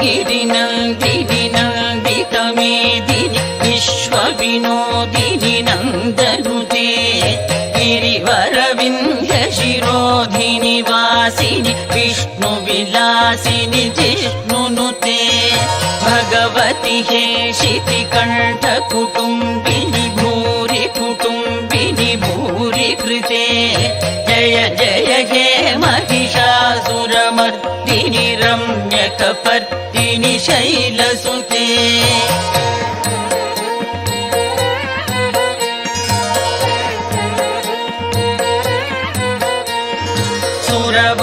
गिरिनन्दिनि नन्दितमेदिनि विश्वविनोदिनि नन्दनुते गिरिवरविन्ध्यशिरोधिनि वासिनि विष्णुविलासिनि जिष्णुनुते भगवति हेशितिकण्ठकुटुम्बिनि भूरि कुटुम्बिनि भूरि कृते जय जय हे महिषासुरमर्दिनि रम्यकपर्दिनि शैलसुते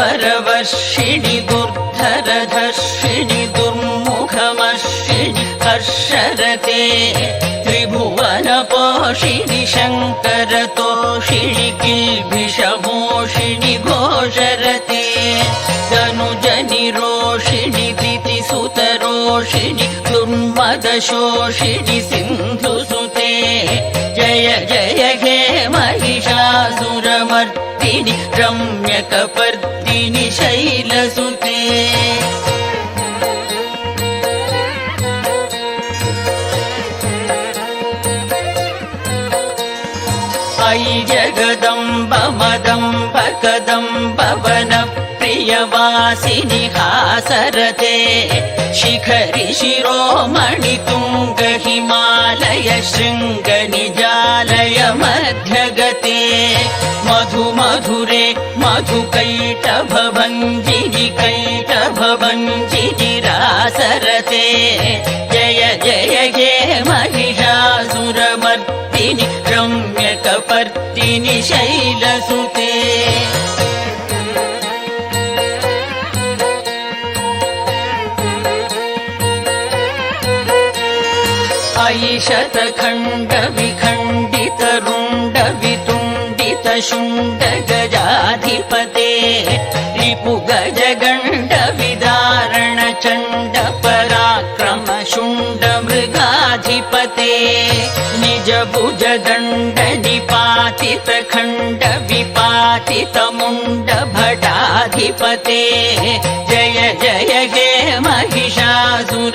सुरवरवर्षिणि दुर्धरधर्षिणि दुर्मुखमर्षिणि हर्षरते त्रिभुवनपोषिणि शङ्करतोषिणि किल्बिषमोषिणि घोषरते तनुजनिरोषिणि दितिसुतरोषिणि दुर्मदशोषिणि सिन्धुसुते जय जय हे महिषासुरमर्दिनि रम्यकपर्दिनि शैलसुते अयि जगदम्ब मदम्ब कदम्ब वनप्रियवासिनि हासरते शिखरि शिरोमणि तुङ्ग हिमालय शृङ्ग निजालय मध्यगते मधु मधुरे मधुकैटभभञ्जिनि कैटभभञ्जिनि रासरते जय जय हे महिषासुरमर्दिनि रम्यकपर्दिनि शैलसुते अयि शतखण्ड विखण्डित रुण्ड वितुण्डित शुण्ड गजाधिपते रिपु गजगण्ड विदारण चण्ड पराक्रम शुण्ड मृगाधिपते निज भुज दण्ड निपातित खण्ड विपातित मुण्ड भटाधिपते जय जय हे महिषासुरमर्दिनि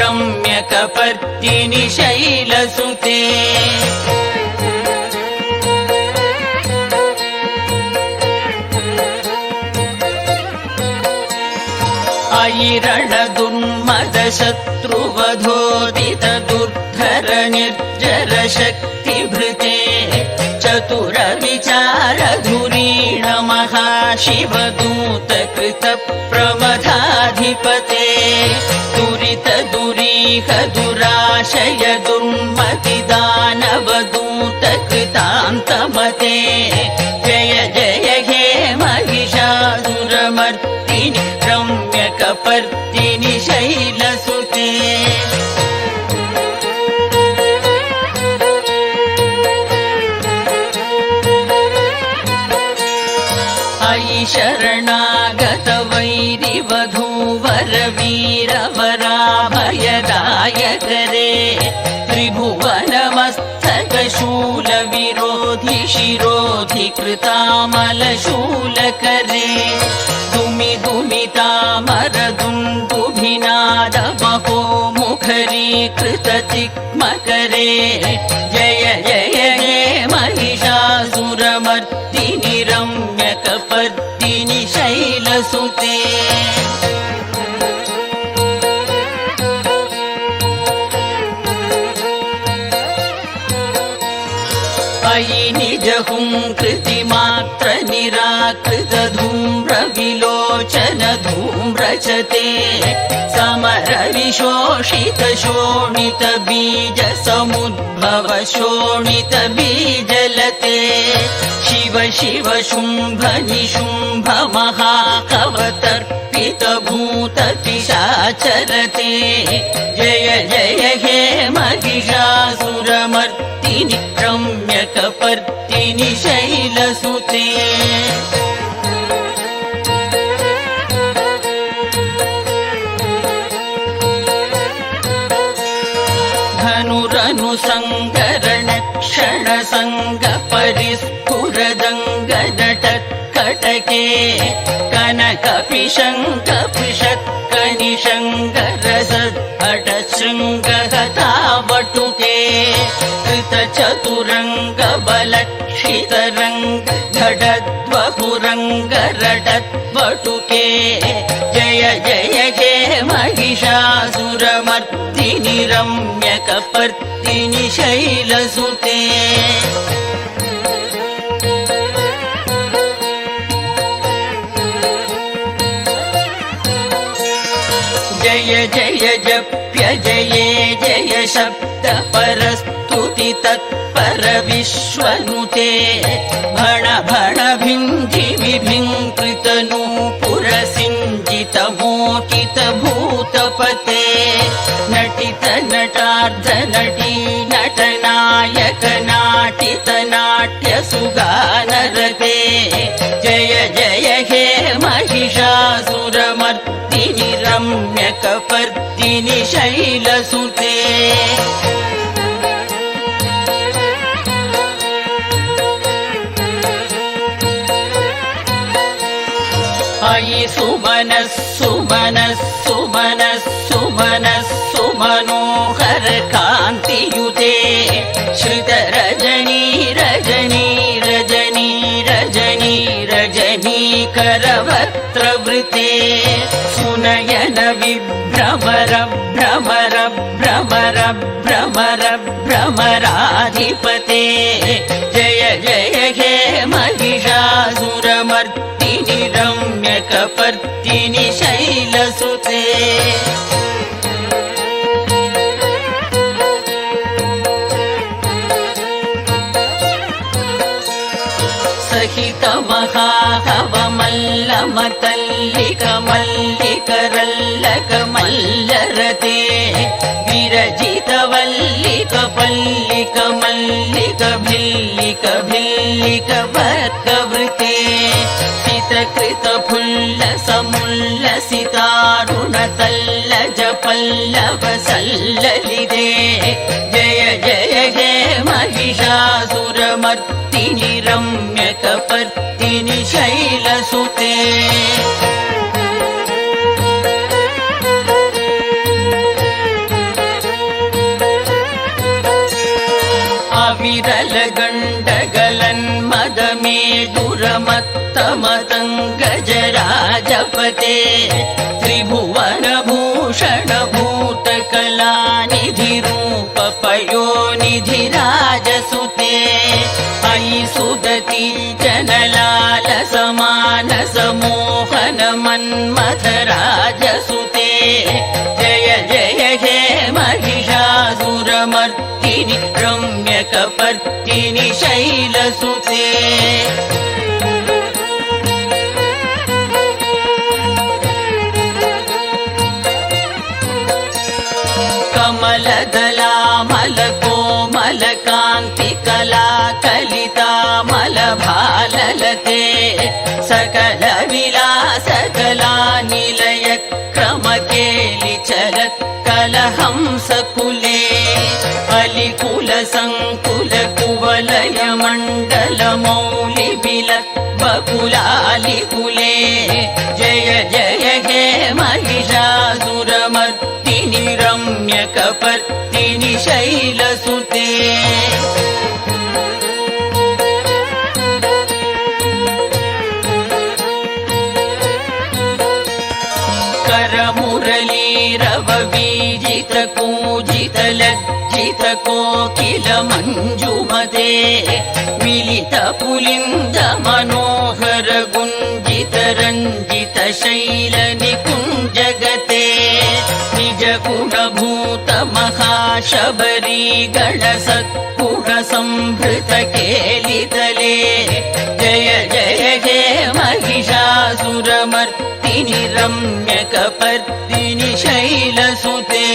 रम्यकपर्दिनि शैलसुते अयि रणदुर्मदशत्रुवधोदित दुर्धर निर्जर शक्तिभृते चतुर विचार धुरीण महाशिवदूत कृत प्रमथाधिपते दुरित दुरीह दुराशय दुर्मति दानवदूत कृतान्तमते जय जय हे महिषासुरमर्दिनि रम्यकपर्दिनि शैलसुते अयि शरणागत वैरिवधूवर वीरवराभयदायकरे त्रिभुवनमस्तकशूल विरोधि शिरोधि कृतामलशूलकरे दुमि दुमितामर दुन्दुभिनाद महो मुखरीकृत तिक्मकरे जय जय हे महिषासुरमर्दिनि रम्यकपर्दिनि शैलसुते अयि निज हुंकृतिमात्र निराकृत धूम्र विलोचन धूम्रचते समर विशोषित शोणित बीज समुद्भव शोणित बीजलते शिव शिव शुंभ निशुंभ महाकवतर्पित भूत पिशाचरते जय जय हे महिषासुरमर्दिनि रम्यकपर्दिनि शैलसुते धनुरनु संकरण क्षण संग परिस्फुरदंग नट कटके कनकपिशङ्कपिषत्कनिशङ्करसद्भटशृङ्गहतावटुके कृतचतुरङ्गबलक्षितरङ्ग घटद्वपुरङ्गरटद्वटुके जय जय हे महिषासुरमर्दिनि रम्यकपर्दिनि शैलसुते जय जय जप्य जये जय शब्द परस्तुति तत्पर विश्वनुते भण भण भिञ्जि विभिङ्कृत नूपुर सिञ्जित मोचित भूतपते नटित नटार्ध नटी नटनायक नाटित नाट्य सुगानरते जय जय हे महिषासुरमर्दिनि रम्यकपर्दिनि शैलसुते अयि सुमनः सुमनः सुमनः सुमनः सुमनोहर कान्तियुते श्रितरजनी रजनी रजनी रजनी रजनीकरवक्त्रवृते सुनयन विभ्रमर भ्रमर भ्रमर भ्रमर भ्रमराधिपते जय जय हे महिषासुरमर्दिनि रम्यकपर्दिनि शैलसुते सहित महाहवमल्लमतल्लिक मल्लिकरल्लक मल्लरते विरजित वल्लिक पल्लिक मल्लिक भिल्लिक भिल्लिक वर्गवृते सितकृत फुल्ल समुल्ल सितारुण तल्लज पल्लव सल्ललिते जय जय हे महिषासुरमर्दिनि रम्यकपर्दिनि शैलसुते अविरल गण्डगलन्मदमेदुरमत्तमतङ्गजराजपते त्रिभुवनभूषण भूतकलानिधिरूप पयोनिधिराजसुते अयि सुदति जनलाल समानस मोहन मन्मथराजसुते जय जय हे महिषासुरमर्दिनि रम्यकपर्दिनि शैलसुते कमलदलामलकोमलकान्तिकलाकलितामलभाललते सकलविलासकलानिलय क्रमकेलिचलत्कलहंसकुले अलिकुलसङ्कुलकुवलयमण्डलमौलिबिलद्वकुलालिकुले जय जय हे महिषासुरमर्दिनि रम्यकपर्दिनि शैलसुते करमुरलीरववीजित कूजित लज्जित कोकिल मञ्जुमते मिलित पुलिन्द मनोहर गुञ्जित रञ्जित शैल निकुञ्जगते निज गुणभूत महाशबरी गणसत्पुर संभृत केलितले जय जय हे महिषासुरमर्दिनि रम्यकपर्दिनि शैलसुते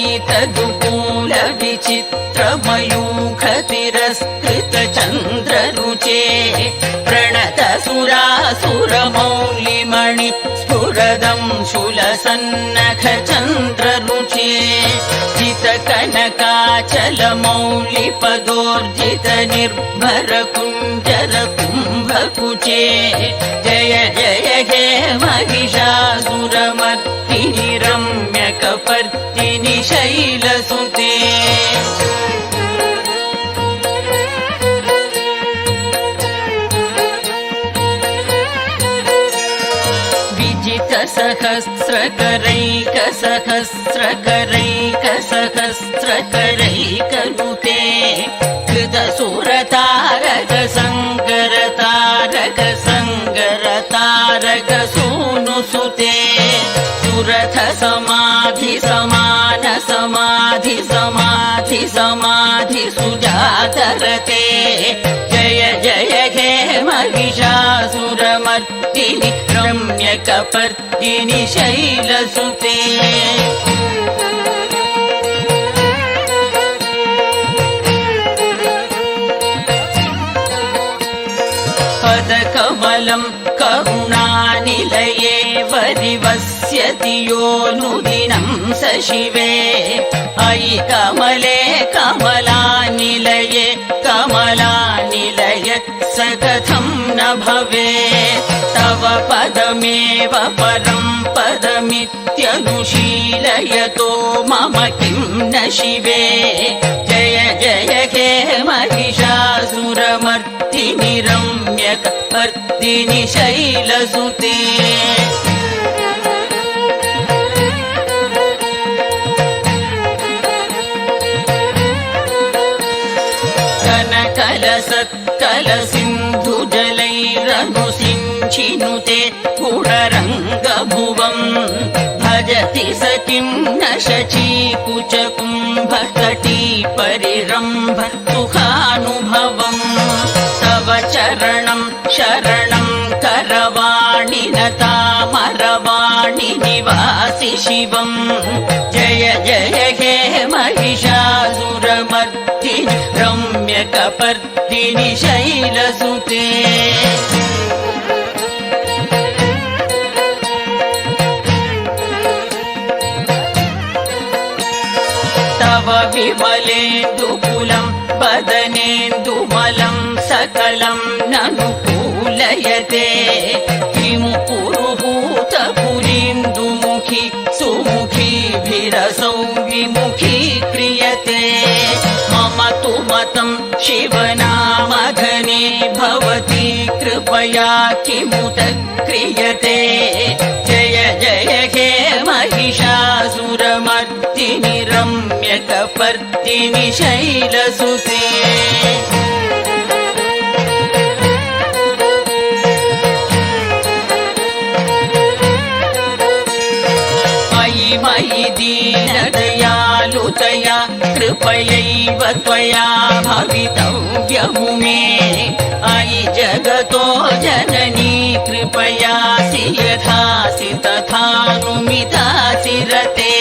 कटितटपीतदुकूल विचित्रमयूखतिरस्कृत चन्द्ररुचे प्रणत सुरासुरमौलिमणि स्फुरदं शूलसन्नख चन्द्र सुते जितकनकाचलमौलिपदोर्जित निर्भर कुञ्जर कुम्भकुचे जय जय हे महिषासुरमर्दिनि रम्यकपर्दिनि शैलसुते सहस्रकरैकसहस्रकरैकसहस्रकरैकनुते कृतसुरतारक सङ्गरतारक सूनुसुते सुरथ समाधि समान समाधि समाधि समाधि सुजातरते जय जय हे महिषासुरमर्दिनि रम्यकपर्दिनि शैलसुते पदकमलं करुणानिलये वरिवस्यति योऽनुदिनं स शिवे अयि कमले कमलानिलये कमलानिलयत् स कथं न भवेत् तव पदमेव परं पदमित्यनुशीलयतो मम किं न शिवे जय जय हे महिषासुरमर्दिनि रम्यकपर्दिनि शैलसुते कनकलसत्कलसिन्धुजलैरनुसिञ्चिनुते गुणरङ्गभुवम् भजति स किं न शचीकुचकुम्भतटी परिरम्भतुहानुभवम् तव चरणं शरणं करवाणि नतामरवाणि निवासि शिवम् जय जय हे महिषासुरमर्दिनि रम्यकपर्दिनि शैलसुते तव विमलेन्दुकुलं वदनेन्दुमलं सकलं ननुकूलयते किमु पुरुहूतपुरीन्दुमुखी सुमुखीभिरसौ विमुखीक्रियते मम तु मतं शिवनामधने भवती कृपया किमुत क्रियते जय जय हे महिषासुरमर्दिनि रम्यकपर्दिनि शैलसुते मयि दीनदयालुतया कृपयैव त्वया भवितव्यमुमे अयि जगतो जननी कृपयासि यथासि तथानुमितासि रते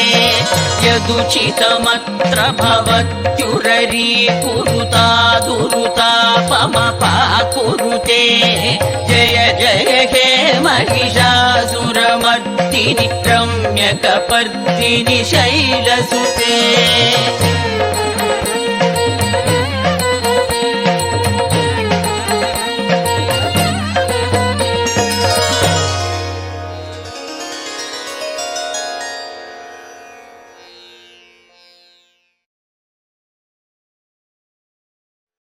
यदुचितमत्र भवत्युररीकुरुतादुरुतापमपाकुरुते जय जय हे महिषासुरमर्दिनि रम्यकपर्दिनि शैलसुते